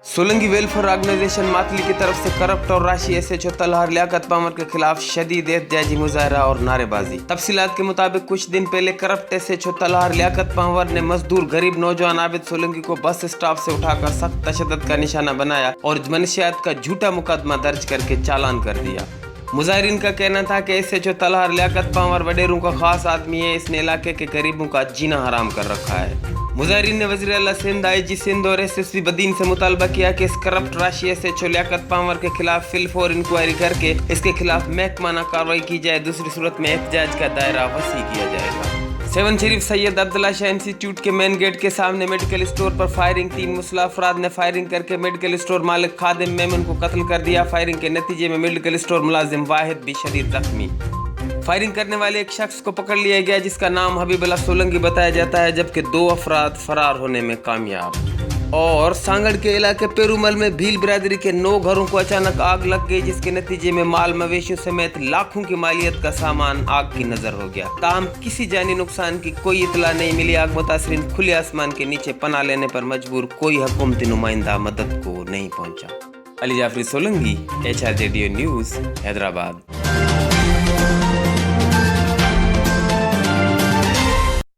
Solangi welfare organisation Matali की तरफ से करप्ट और राशि एसएचओ तलहार लियाकत पामर के खिलाफ शदीद एहतजाजी मुजाहरा और नारेबाजी। तफसीलात के मुताबिक कुछ दिन पहले करप्ट एसएचओ तलहार लियाकत पामर ने मजदूर गरीब नौजवान आबिद सोलंगी को बस स्टॉप से उठाकर सख्त तशद्दुद का निशाना बनाया और मनशियात का झूठा मुकदमा दर्ज करके चालान कर दिया। मुजाहिरीन का कहना था कि एसएचओ तलहार लियाकत पामर वडेरों का खास आदमी है, इसने इलाके के गरीबों का जीना हराम कर रखा है। मुजाहिरीन ने वज़ीर आला सिंध, आईजी सिंध और एसएसपी बदीन से मुतालबा किया कि इस करप्ट राशि एसएचओ लियाकत पामर के खिलाफ फिलफौर इंक्वायरी करके इसके खिलाफ महकमाना कार्रवाई की जाए, दूसरी सूरत में एहतजाज का दायरा वसी किया जाएगा। सेवन शरीफ सैयद अब्दुल्ला शाह इंस्टीट्यूट के मेन गेट के सामने मेडिकल स्टोर पर फायरिंग। 3 मुसल्लह अफराद ने फायरिंग करके मेडिकल स्टोर मालिक खादिम मेमन को कत्ल कर दिया। फायरिंग के नतीजे में मेडिकल स्टोर मुलाजिम वाहिद भी शदीद जख्मी। फायरिंग करने वाले एक शख्स को पकड़ लिया गया जिसका नाम हबीबुल्लाह सोलंगी बताया जाता है, जबकि 2 अफराद फरार होने में कामयाब। और सांगड़ के इलाके पेरूमल में भील बिरादरी के 9 घरों को अचानक आग लग गई, जिसके नतीजे में माल मवेशियों समेत लाखों की मालियत का सामान आग की नजर हो गया। ताहम किसी जानी नुकसान की कोई इतला नहीं मिली। आग मुतासरीन खुले आसमान के नीचे पनाह लेने पर मजबूर, कोई हुकूमती नुमाइंदा मदद को नहीं पहुंचा। Ali Jafri Solangi, HRJDO news, Hyderabad.